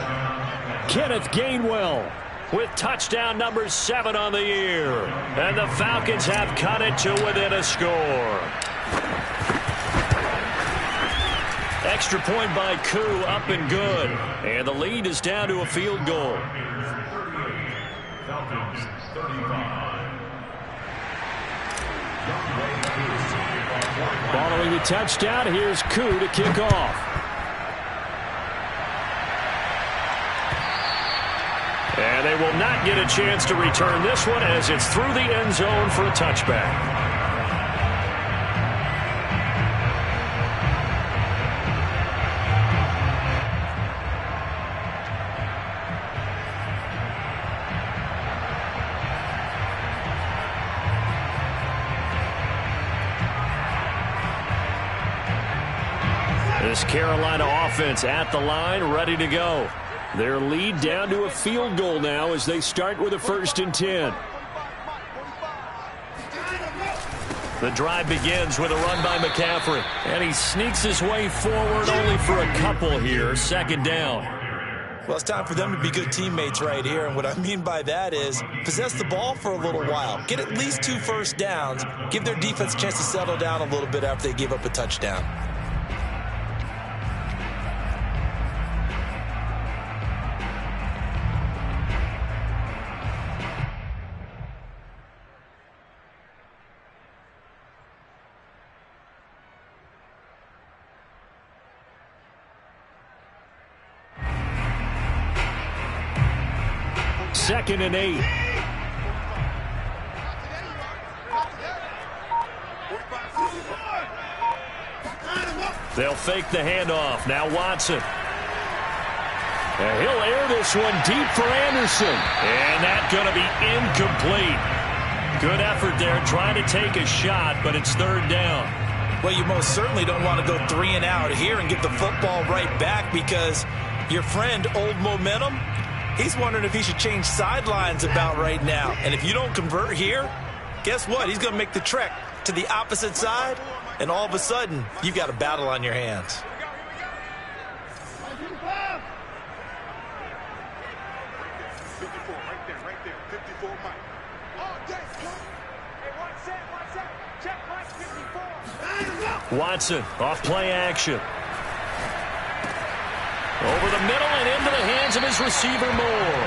Kenneth Gainwell with touchdown number 7 on the year. And the Falcons have cut it to within a score. Extra point by Koo, up and good. And the lead is down to a field goal. Falcons 35. Following the touchdown, here's Koo to kick off. And they will not get a chance to return this one as it's through the end zone for a touchback. This Carolina offense at the line, ready to go. Their lead down to a field goal now as they start with a 1st and 10. The drive begins with a run by McCaffrey. And he sneaks his way forward only for a couple here. Second down. Well, it's time for them to be good teammates right here. And what I mean by that is possess the ball for a little while. Get at least 2 first downs. Give their defense a chance to settle down a little bit after they give up a touchdown. Second and 8. They'll fake the handoff. Now Watson. And he'll air this one deep for Anderson. And that's going to be incomplete. Good effort there trying to take a shot, but it's third down. Well, you most certainly don't want to go 3 and out here and get the football right back because your friend, Old Momentum, he's wondering if he should change sidelines about right now. And if you don't convert here, guess what? He's going to make the trek to the opposite side, and all of a sudden, you've got a battle on your hands. Watson off play action. Over the middle and into the hands of his receiver Moore.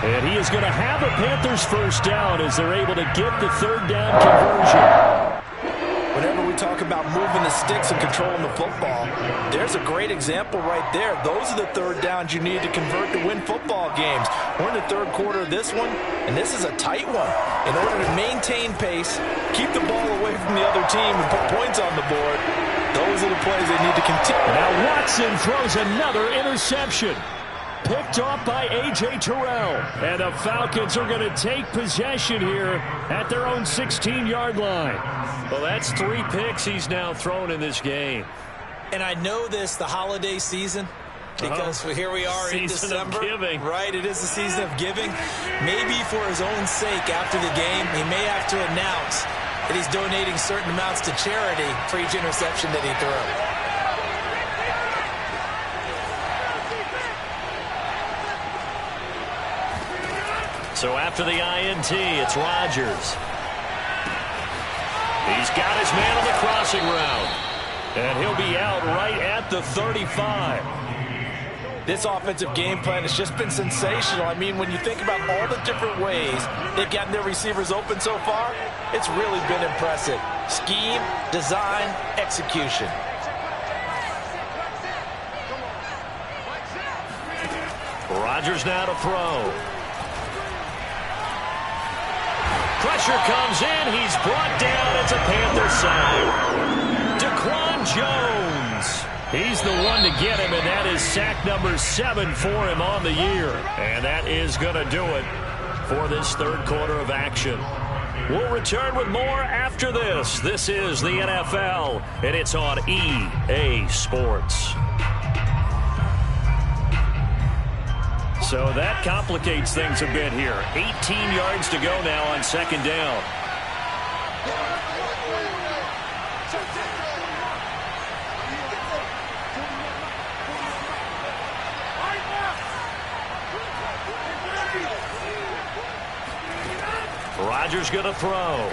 And he is going to have the Panthers first down as they're able to get the third down conversion. Whenever we we talk about moving the sticks and controlling the football, there's a great example right there. Those are the third downs you need to convert to win football games. We're in the third quarter of this one, and this is a tight one. In order to maintain pace, keep the ball away from the other team, and put points on the board, those are the plays they need to continue. Now Watson throws another interception. Picked off by A.J. Terrell. And the Falcons are going to take possession here at their own 16-yard line. Well, that's 3 picks he's now thrown in this game. And I know this, the holiday season, because here we are in December. Season of giving. Right, it is the season of giving. Maybe for his own sake after the game, he may have to announce that he's donating certain amounts to charity for each interception that he throws. So after the INT, it's Rodgers. He's got his man on the crossing route. And he'll be out right at the 35. This offensive game plan has just been sensational. I mean, when you think about all the different ways they've gotten their receivers open so far, it's really been impressive. Scheme, design, execution. Rodgers now to throw. Pressure comes in. He's brought down. It's a Panther side. Daquan Jones. He's the one to get him, and that is sack number 7 for him on the year. And that is going to do it for this third quarter of action. We'll return with more after this. This is the NFL, and it's on EA Sports. So that complicates things a bit here. 18 yards to go now on second down. Rodgers going to throw.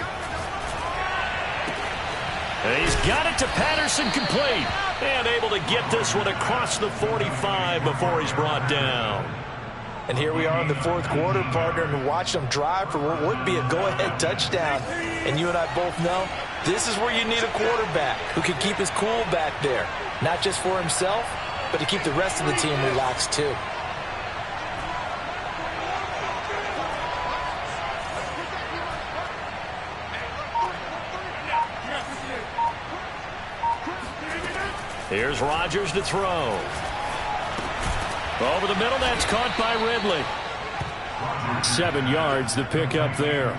And he's got it to Patterson, complete. And able to get this one across the 45 before he's brought down. And here we are in the fourth quarter, partner, and watch them drive for what would be a go-ahead touchdown. And you and I both know this is where you need a quarterback who can keep his cool back there. Not just for himself, but to keep the rest of the team relaxed too. Here's Rodgers to throw. Over the middle, that's caught by Ridley. 7 yards to pick up there.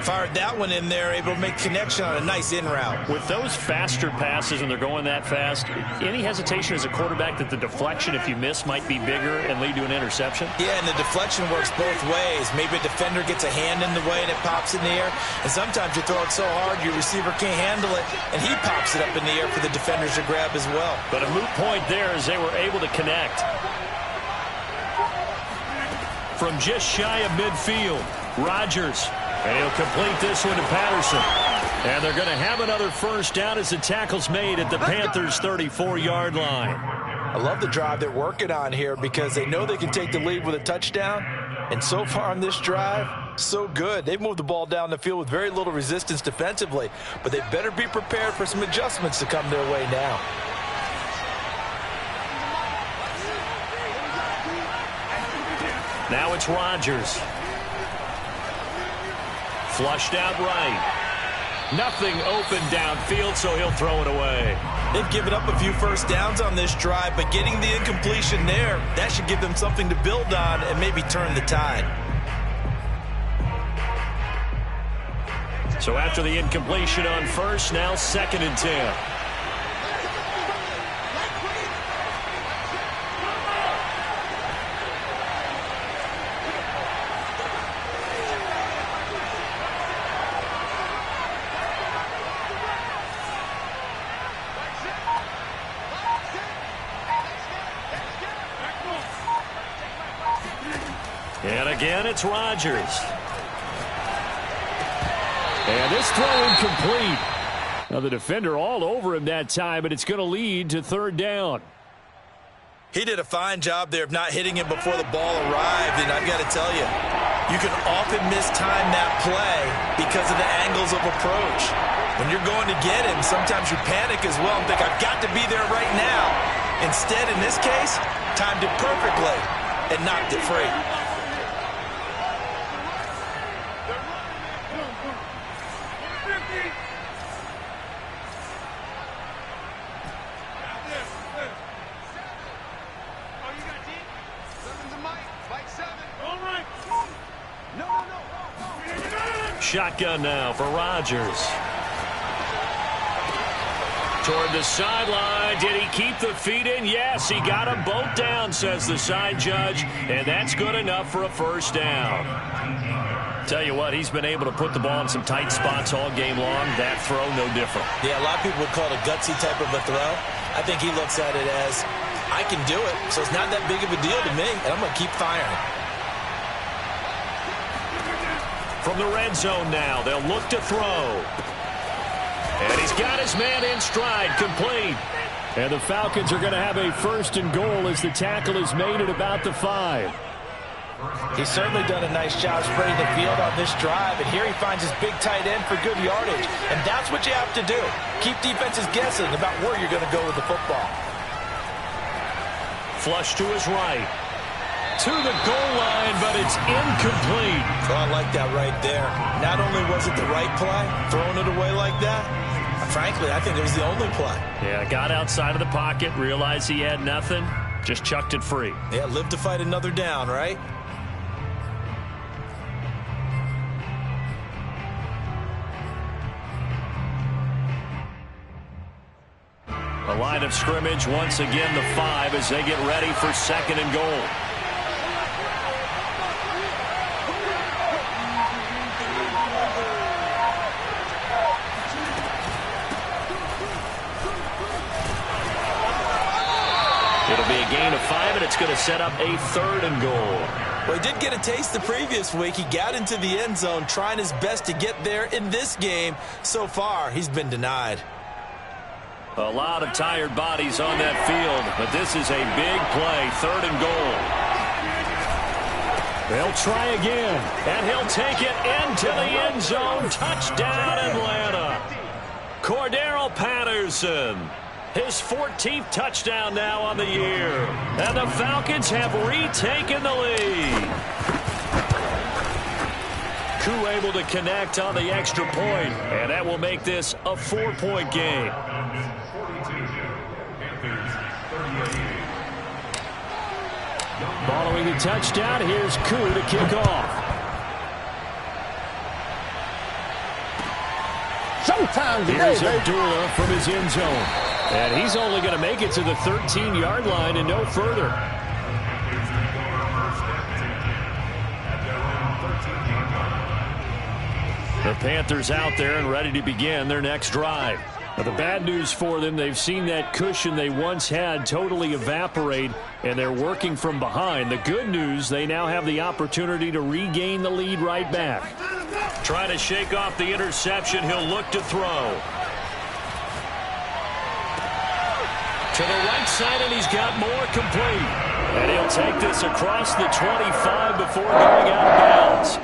Fired that one in there, able to make connection on a nice in route. With those faster passes and they're going that fast, any hesitation as a quarterback that the deflection, if you miss, might be bigger and lead to an interception? Yeah, and the deflection works both ways. Maybe a defender gets a hand in the way and it pops in the air. And sometimes you throw it so hard your receiver can't handle it, and he pops it up in the air for the defenders to grab as well. But a moot point there as they were able to connect. From just shy of midfield, Rodgers. And he'll complete this one to Patterson. And they're going to have another first down as the tackle's made at the Panthers' 34-yard line. I love the drive they're working on here because they know they can take the lead with a touchdown. And so far on this drive, so good. They've moved the ball down the field with very little resistance defensively. But they better be prepared for some adjustments to come their way now. Now it's Rodgers. Flushed out right. Nothing open downfield, so he'll throw it away. They've given up a few first downs on this drive, but getting the incompletion there, that should give them something to build on and maybe turn the tide. So after the incompletion on first, now 2nd and 10. And again, it's Rodgers. And this throw incomplete. Now the defender all over him that time, but it's going to lead to 3rd down. He did a fine job there of not hitting him before the ball arrived, and I've got to tell you, You can often mistime that play because of the angles of approach. When you're going to get him, sometimes you panic as well and think, I've got to be there right now. Instead, in this case, timed it perfectly and knocked it free. Shotgun now for Rodgers. Toward the sideline. Did he keep the feet in? Yes, he got them both down, says the side judge, and that's good enough for a first down. Tell you what, he's been able to put the ball in some tight spots all game long. That throw, no different. Yeah, a lot of people would call it a gutsy type of a throw. I think he looks at it as, I can do it, so it's not that big of a deal to me, and I'm going to keep firing. From the red zone now, they'll look to throw. And he's got his man in stride, complete. And the Falcons are going to have a first and goal as the tackle is made at about the 5. He's certainly done a nice job spreading the field on this drive, and here he finds his big tight end for good yardage. And that's what you have to do. Keep defenses guessing about where you're going to go with the football. Flush to his right. To the goal line, but it's incomplete. Oh, I like that right there. Not only was it the right play, throwing it away like that, frankly, I think it was the only play. Yeah, got outside of the pocket, realized he had nothing, just chucked it free. Yeah, live to fight another down, right? A line of scrimmage, once again the 5 as they get ready for second and goal. It'll be a gain of 5, and it's going to set up a third and goal. Well, he did get a taste the previous week. He got into the end zone, trying his best to get there in this game. So far, he's been denied. A lot of tired bodies on that field, but this is a big play, third and goal. They'll try again, and he'll take it into the end zone. Touchdown, Atlanta. Cordero Patterson. His 14th touchdown now on the year. And the Falcons have retaken the lead. Koo able to connect on the extra point, and that will make this a 4-point game. 42, Panthers 38. Following the touchdown, here's Koo to kick off. Sometimes here's Abdullah from his end zone. And he's only going to make it to the 13-yard line and no further. The Panthers out there and ready to begin their next drive. Now, the bad news for them, they've seen that cushion they once had totally evaporate, and they're working from behind. The good news, they now have the opportunity to regain the lead right back. Trying to shake off the interception, he'll look to throw. To the right side, and he's got more, complete. And he'll take this across the 25 before going out of bounds.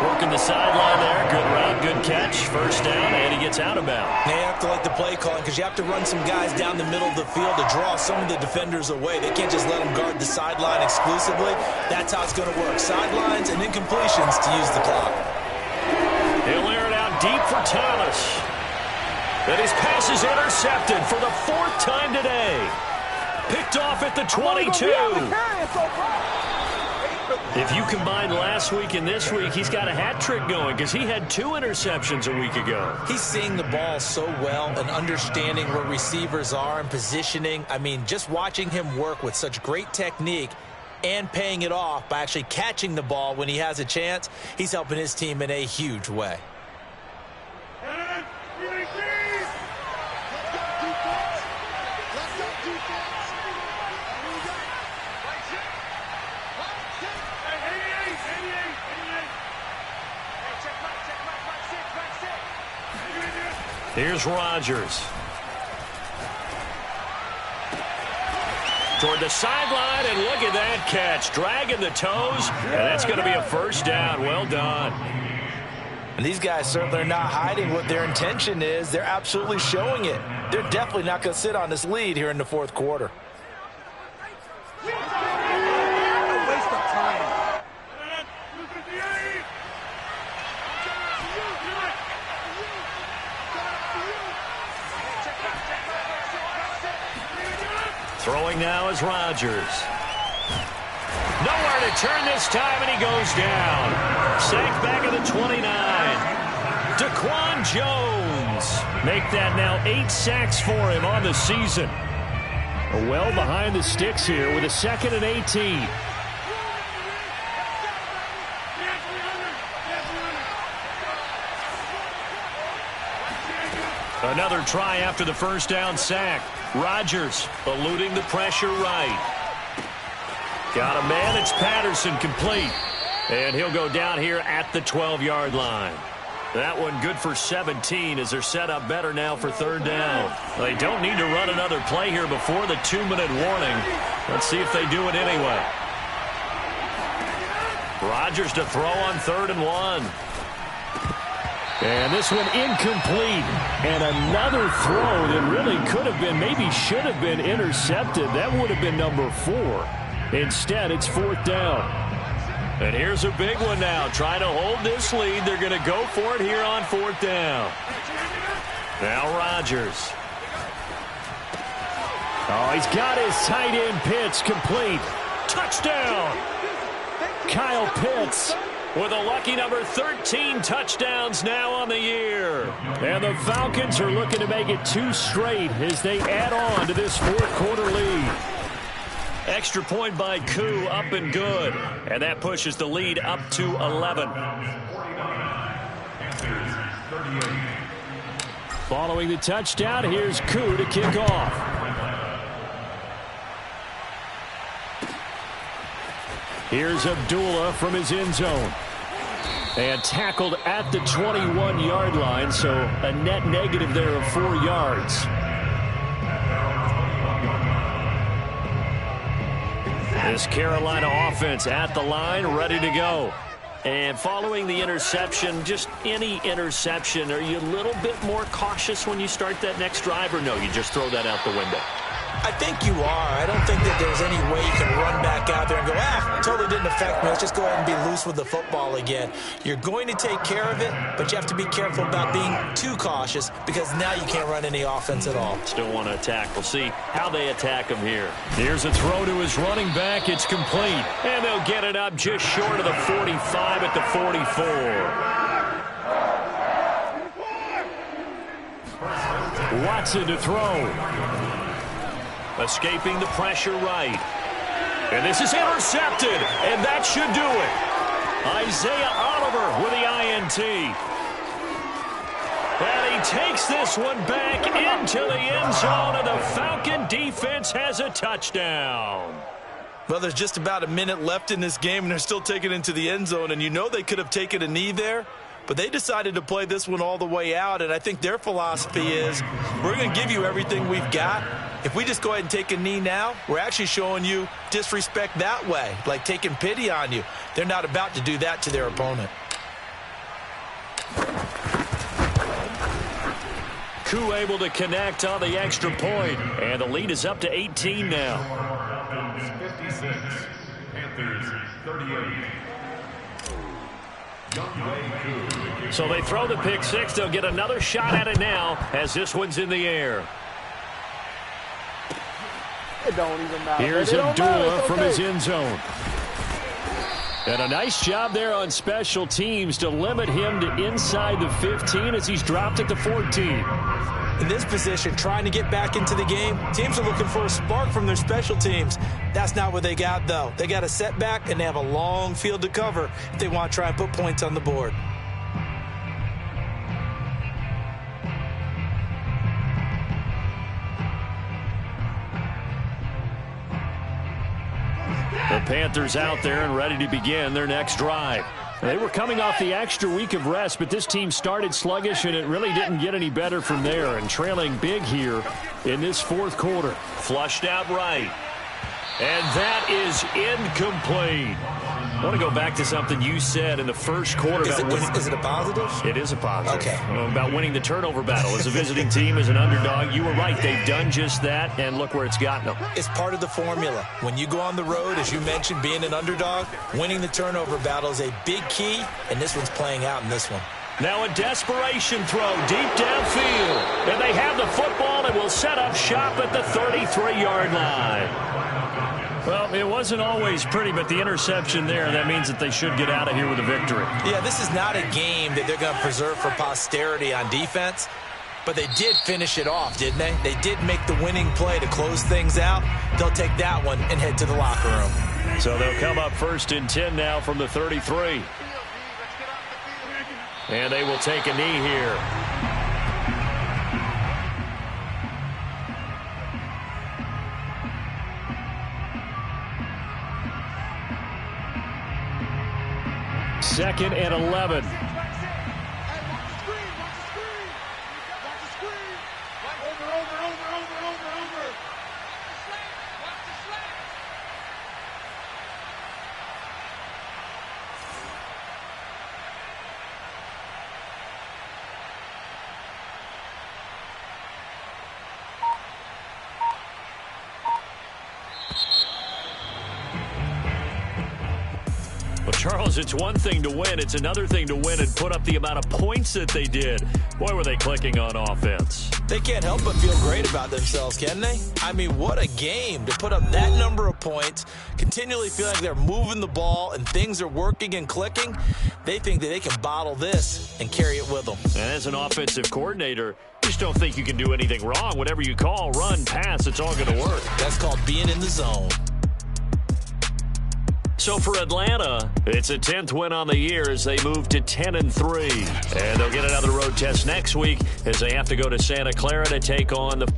Working the sideline there. Good route, good catch. First down, and he gets out of bounds. They have to like the play calling because you have to run some guys down the middle of the field to draw some of the defenders away. They can't just let them guard the sideline exclusively. That's how it's going to work. Sidelines and incompletions to use the clock. He'll air it out deep for Thomas. And his pass is intercepted for the 4th time today. Picked off at the 22. If you combine last week and this week, he's got a hat trick going because he had 2 interceptions a week ago. He's seeing the ball so well and understanding where receivers are and positioning. I mean, just watching him work with such great technique and paying it off by actually catching the ball when he has a chance, he's helping his team in a huge way. Here's Rodgers. toward the sideline, and look at that catch. Dragging the toes, and that's going to be a first down. Well done. And these guys certainly are not hiding what their intention is. They're absolutely showing it. They're definitely not going to sit on this lead here in the fourth quarter. Throwing now is Rodgers. Nowhere to turn this time, and he goes down. Sacked back at the 29. Daquan Jones. Make that now 8 sacks for him on the season. Well behind the sticks here with a 2nd and 18. Another try after the first down sack. Rodgers eluding the pressure right. Got a man. It's Patterson complete. And he'll go down here at the 12-yard line. That one good for 17 as they're set up better now for 3rd down. They don't need to run another play here before the 2-minute warning. Let's see if they do it anyway. Rodgers to throw on 3rd and 1. And this one incomplete. And another throw that really could have been, maybe should have been intercepted. That would have been number 4. Instead, it's 4th down. And here's a big one now. Trying to hold this lead. They're going to go for it here on 4th down. Now Rodgers. Oh, he's got his tight end Pitts complete. Touchdown. Kyle Pitts with a lucky number 13 touchdowns now on the year. And the Falcons are looking to make it 2 straight as they add on to this 4th quarter lead. Extra point by Koo, up and good. And that pushes the lead up to 11. Following the touchdown, here's Koo to kick off. Here's Abdullah from his end zone. And tackled at the 21-yard line, so a net negative there of 4 yards. This Carolina offense at the line, ready to go. And following the interception, just any interception, are you a little bit more cautious when you start that next drive, or no, you just throw that out the window? I think you are. I don't think that there's any way you can run back out there and go, totally didn't affect me. Let's just go ahead and be loose with the football again. You're going to take care of it, but you have to be careful about being too cautious because now you can't run any offense at all. Still want to attack. We'll see how they attack him here. Here's a throw to his running back. It's complete. And they'll get it up just short of the 45 at the 44. Watson to throw. Escaping the pressure right. And this is intercepted, and that should do it. Isaiah Oliver with the INT. And he takes this one back into the end zone, and the Falcon defense has a touchdown. Well, there's just about a minute left in this game, and they're still taking it into the end zone, and you know they could have taken a knee there. But they decided to play this one all the way out, and I think their philosophy is we're going to give you everything we've got. If we just go ahead and take a knee now, we're actually showing you disrespect that way, like taking pity on you. They're not about to do that to their opponent. Koo able to connect on the extra point, and the lead is up to 18 now. Falcons 56, Panthers 38. So they throw the pick six. They'll get another shot at it now as this one's in the air. It don't even matter. Here's Abdullah from his end zone. And a nice job there on special teams to limit him to inside the 15 as he's dropped at the 14. In this position, trying to get back into the game, teams are looking for a spark from their special teams. That's not what they got, though. They got a setback, and they have a long field to cover if they want to try and put points on the board. The Panthers out there and ready to begin their next drive. They were coming off the extra week of rest, but this team started sluggish, and it really didn't get any better from there, and trailing big here in this fourth quarter. Flushed out right. And that is incomplete. I want to go back to something you said in the first quarter. Is it a positive? It is a positive. Okay. About winning the turnover battle as a visiting team, as an underdog. You were right. They've done just that, and look where it's gotten them. It's part of the formula. When you go on the road, as you mentioned, being an underdog, winning the turnover battle is a big key, and this one's playing out in this one. Now a desperation throw deep downfield. And they have the football and will set up shop at the 33-yard line. Well, it wasn't always pretty, but the interception there, that means that they should get out of here with a victory. Yeah, this is not a game that they're going to preserve for posterity on defense, but they did finish it off, didn't they? They did make the winning play to close things out. They'll take that one and head to the locker room. So they'll come up 1st and 10 now from the 33. And they will take a knee here. Second and 11. Charles, it's one thing to win. It's another thing to win and put up the amount of points that they did. Boy, were they clicking on offense. They can't help but feel great about themselves, can they? I mean, what a game to put up that number of points, continually feeling like they're moving the ball and things are working and clicking. They think that they can bottle this and carry it with them. And as an offensive coordinator, you just don't think you can do anything wrong. Whatever you call, run, pass, it's all going to work. That's called being in the zone. So for Atlanta, it's a 10th win on the year as they move to 10-3. And they'll get another road test next week as they have to go to Santa Clara to take on the